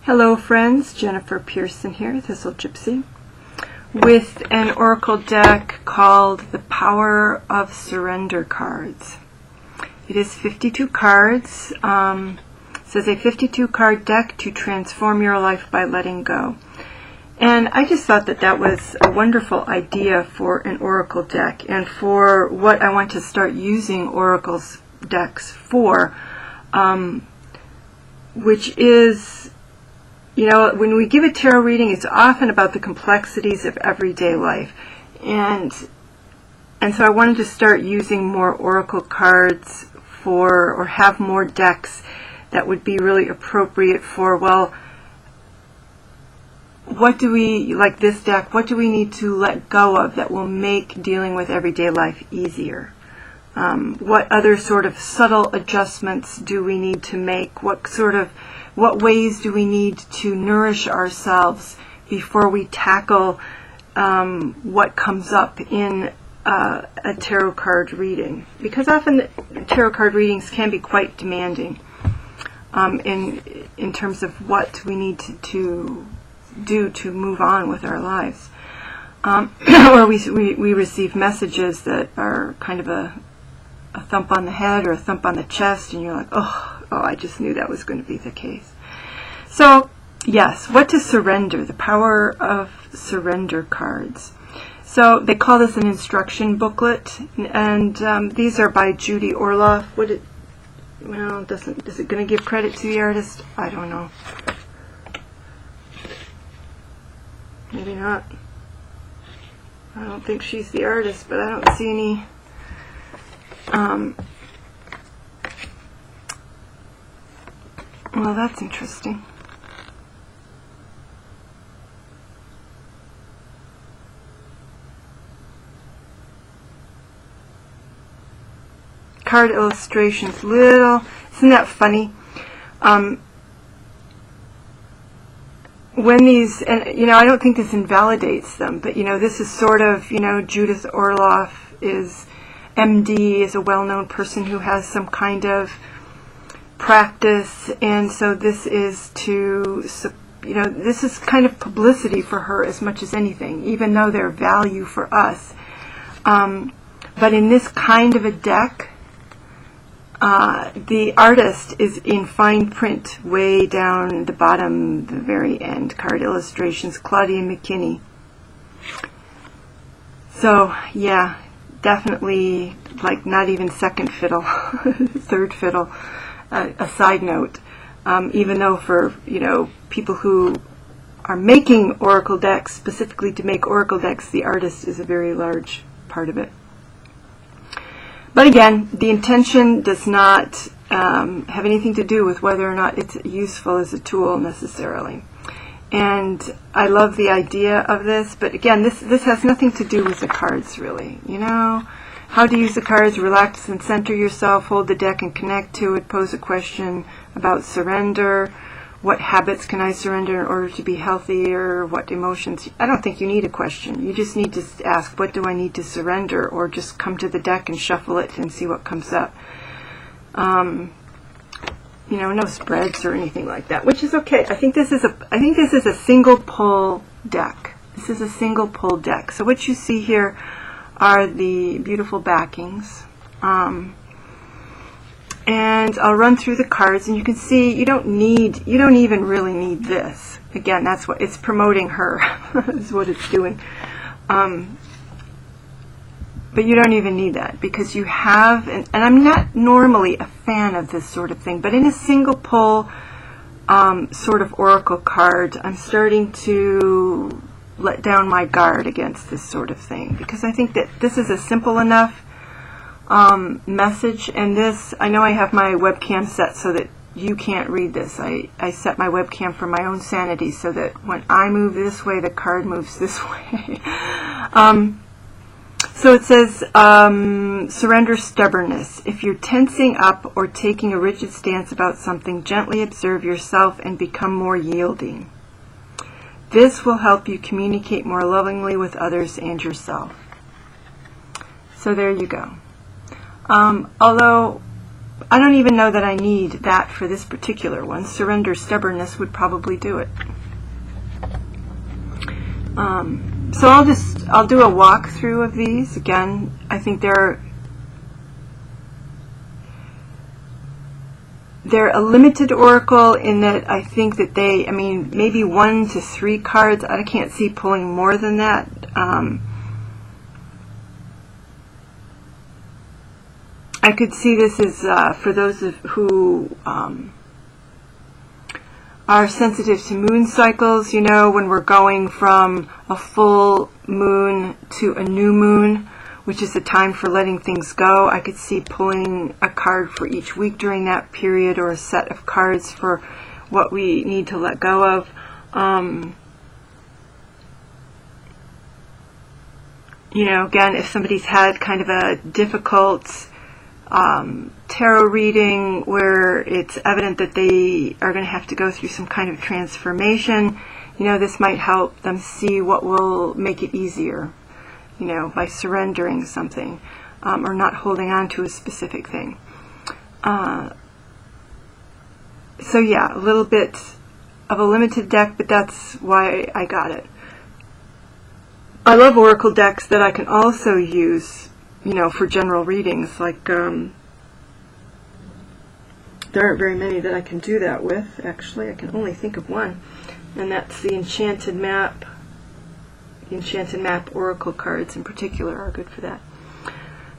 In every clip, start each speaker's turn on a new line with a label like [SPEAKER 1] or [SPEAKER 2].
[SPEAKER 1] Hello friends, Jennifer Pearson here, Thistle Gypsy, with an oracle deck called The Power of Surrender cards. It is 52 cards. It says a 52 card deck to transform your life by letting go. And I just thought that that was a wonderful idea for an oracle deck and for what I want to start using oracles decks for, which is, you know, when we give a tarot reading, it's often about the complexities of everyday life. And so I wanted to start using more oracle cards for, or have more decks that would be really appropriate for, well, what do we, like this deck, what do we need to let go of that will make dealing with everyday life easier? What other sort of subtle adjustments do we need to make? What ways do we need to nourish ourselves before we tackle what comes up in a tarot card reading? Because often tarot card readings can be quite demanding in terms of what we need to do to move on with our lives. Or we receive messages that are kind of a thump on the head or a thump on the chest, and you're like, oh, I just knew that was going to be the case. So, yes, what to surrender, the power of surrender cards. So they call this an instruction booklet, and these are by Judy Orloff. Is it going to give credit to the artist? I don't know. Maybe not. I don't think she's the artist, but I don't see any well, that's interesting. Card illustrations, little, isn't that funny? When these, and you know, I don't think this invalidates them, but you know, this is sort of, you know, Judith Orloff is MD, is a well-known person who has some kind of practice, and so this is to, you know, this is kind of publicity for her as much as anything, even though they're value for us. But in this kind of a deck, the artist is in fine print way down the bottom, the very end. Card illustrations, Claudia McKinney. So, yeah, definitely, like, not even second fiddle, third fiddle. A side note, even though for, you know, people who are making oracle decks, specifically to make oracle decks, the artist is a very large part of it. But again, the intention does not have anything to do with whether or not it's useful as a tool necessarily. And I love the idea of this, but again, this has nothing to do with the cards really. You know, how to use the cards: relax and center yourself, hold the deck and connect to it, pose a question about surrender. What habits can I surrender in order to be healthier? What emotions? I don't think you need a question. You just need to ask, what do I need to surrender? Or just come to the deck and shuffle it and see what comes up. You know, no spreads or anything like that, which is okay. I think this is a single pull deck. This is a single pull deck. So what you see here are the beautiful backings. And I'll run through the cards, and you can see you don't even really need this. Again, that's what it's promoting her, is what it's doing. But you don't even need that, because you have, and I'm not normally a fan of this sort of thing, but in a single pull sort of oracle card, I'm starting to let down my guard against this sort of thing, because I think that this is a simple enough message, and this, I know I have my webcam set so that you can't read this. I set my webcam for my own sanity so that when I move this way, the card moves this way. So it says, surrender stubbornness. If you're tensing up or taking a rigid stance about something, gently observe yourself and become more yielding. This will help you communicate more lovingly with others and yourself. So there you go. Although I don't even know that I need that for this particular one. Surrender Stubbornness would probably do it. So I'll do a walkthrough of these. Again, I think they're a limited oracle in that I think that they, I mean, maybe 1 to 3 cards. I can't see pulling more than that. I could see this as for those who are sensitive to moon cycles, you know, when we're going from a full moon to a new moon, which is the time for letting things go. I could see pulling a card for each week during that period, or a set of cards for what we need to let go of. You know, again, if somebody's had kind of a difficult tarot reading where it's evident that they are going to have to go through some kind of transformation, you know, this might help them see what will make it easier, you know, by surrendering something, or not holding on to a specific thing. So yeah, a little bit of a limited deck, but that's why I got it. I love oracle decks that I can also use, you know, for general readings. Like, there aren't very many that I can do that with, actually. I can only think of one, and that's the Enchanted Map. The Enchanted Map oracle cards in particular are good for that.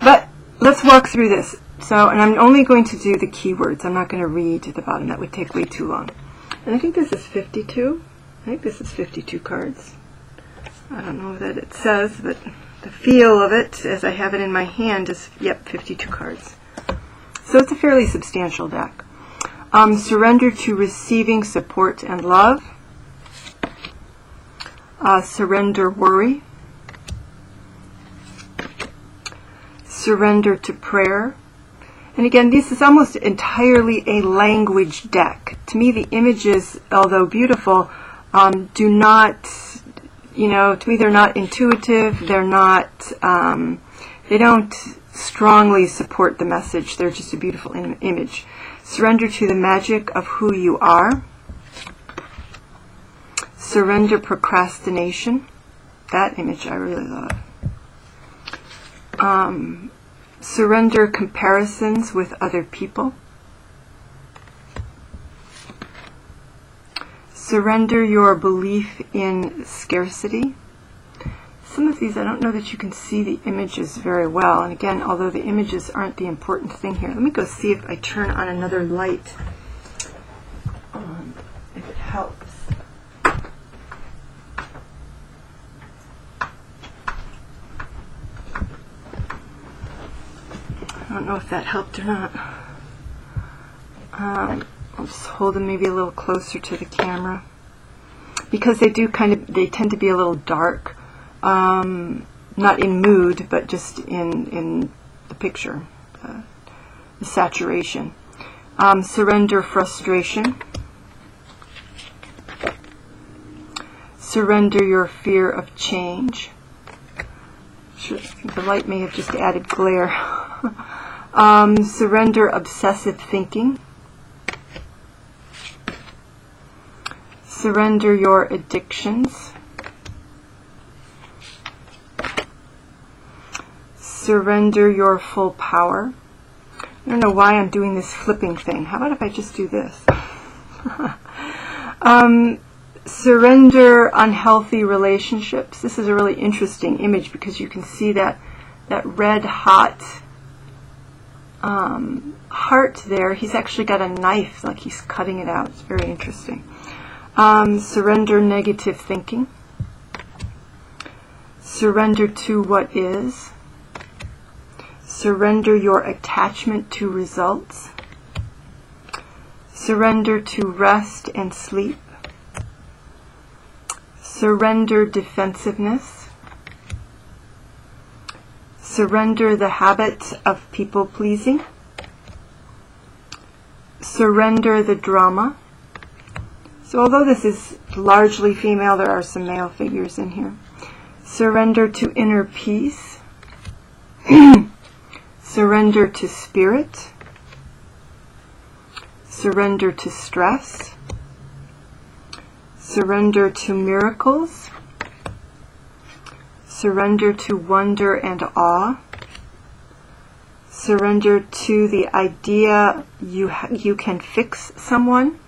[SPEAKER 1] But let's walk through this. So, and I'm only going to do the keywords. I'm not going to read at the bottom. That would take way too long. And I think this is 52. I think this is 52 cards. I don't know that it says, but the feel of it, as I have it in my hand, is, yep, 52 cards. So it's a fairly substantial deck. Surrender to receiving support and love. Surrender worry. Surrender to prayer. And again, this is almost entirely a language deck. To me, the images, although beautiful, do not, you know, to me they're not intuitive. They're not, they don't strongly support the message. They're just a beautiful image. Surrender to the magic of who you are. Surrender procrastination. That image I really love. Surrender comparisons with other people. Surrender your belief in scarcity. Some of these, I don't know that you can see the images very well. And again, although the images aren't the important thing here, let me go see if I turn on another light, if it helps. I don't know if that helped or not. I'll just hold them maybe a little closer to the camera, because they do they tend to be a little dark, not in mood, but just in the picture, the saturation. Surrender frustration. Surrender your fear of change. Sure, I think the light may have just added glare. Surrender obsessive thinking. Surrender your addictions. Surrender your full power. I don't know why I'm doing this flipping thing. How about if I just do this? Surrender unhealthy relationships. This is a really interesting image because you can see that red hot heart there. He's actually got a knife, like he's cutting it out. It's very interesting. Surrender negative thinking. Surrender to what is. Surrender your attachment to results. Surrender to rest and sleep. Surrender defensiveness. Surrender the habit of people pleasing. Surrender the drama. So although this is largely female, there are some male figures in here. Surrender to inner peace. Surrender to spirit. surrender to stress, surrender to miracles, surrender to wonder and awe, surrender to the idea you can fix someone,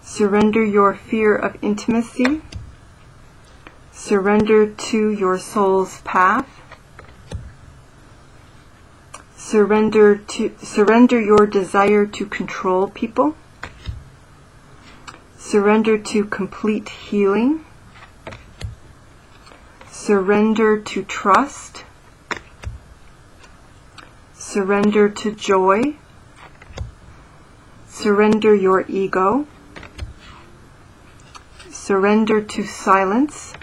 [SPEAKER 1] surrender your fear of intimacy, surrender to your soul's path, surrender your desire to control people, surrender to complete healing, surrender to trust, surrender to joy, surrender your ego, surrender to silence,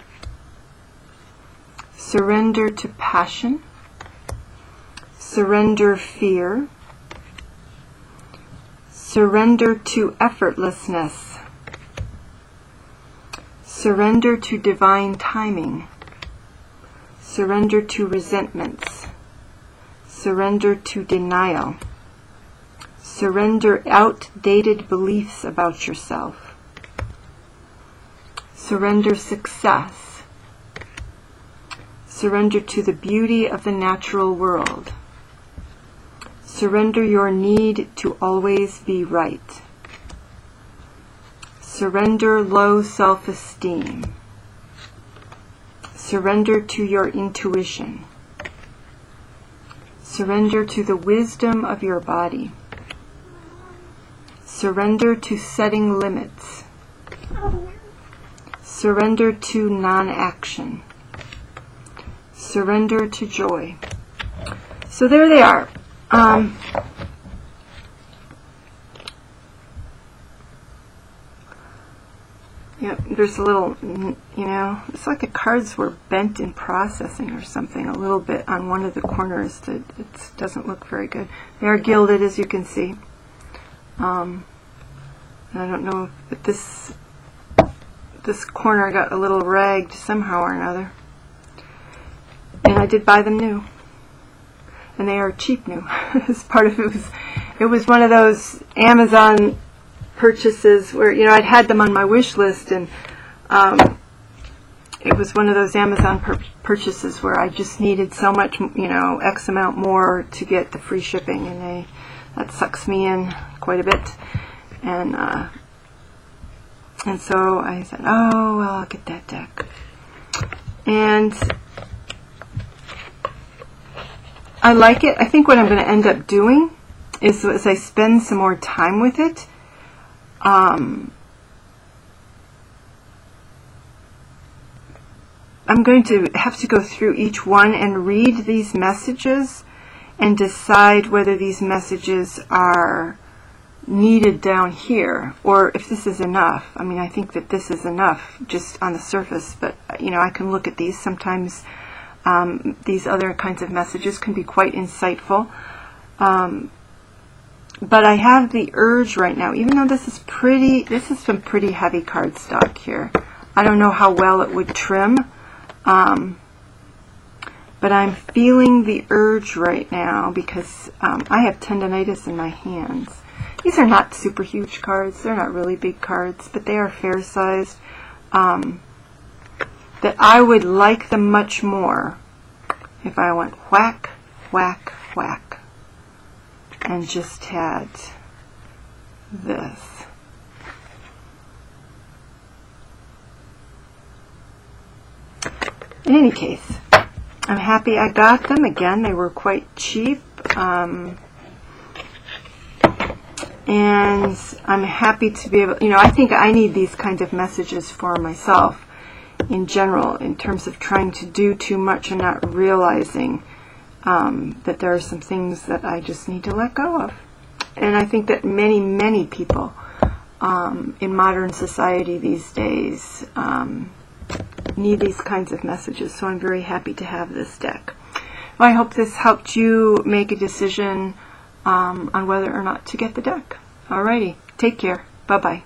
[SPEAKER 1] surrender to passion, surrender fear, surrender to effortlessness, surrender to divine timing, surrender to resentments, surrender to denial, surrender outdated beliefs about yourself, surrender success, surrender to the beauty of the natural world, surrender your need to always be right, surrender low self-esteem, surrender to your intuition, surrender to the wisdom of your body, surrender to setting limits, surrender to non-action, surrender to joy. So there they are. Yeah, there's a little, it's like the cards were bent in processing or something a little bit on one of the corners. It doesn't look very good. They are gilded, as you can see. I don't know if this corner got a little ragged somehow or another. And I did buy them new. And they are cheap new. As part of it was one of those Amazon purchases where, I'd had them on my wish list, and it was one of those Amazon purchases where I just needed so much, X amount more to get the free shipping, and that sucks me in quite a bit. And so I said, oh, well, I'll get that deck. And I like it. I think what I'm going to end up doing is, as I spend some more time with it, I'm going to have to go through each one and read these messages and decide whether these messages are needed down here or if this is enough. I mean, I think that this is enough just on the surface, but I can look at these. Sometimes these other kinds of messages can be quite insightful. But I have the urge right now, even though this is some pretty heavy cardstock here. I don't know how well it would trim, but I'm feeling the urge right now because I have tendonitis in my hands. These are not super huge cards. They're not really big cards, but they are fair-sized. That I would like them much more if I went whack, whack, whack, and just had this. In any case, I'm happy I got them. Again, they were quite cheap. And I'm happy to be able, I think I need these kinds of messages for myself in general, in terms of trying to do too much and not realizing that there are some things that I just need to let go of. And I think that many, many people in modern society these days need these kinds of messages. So I'm very happy to have this deck. Well, I hope this helped you make a decision on whether or not to get the deck. Alrighty, take care. Bye-bye.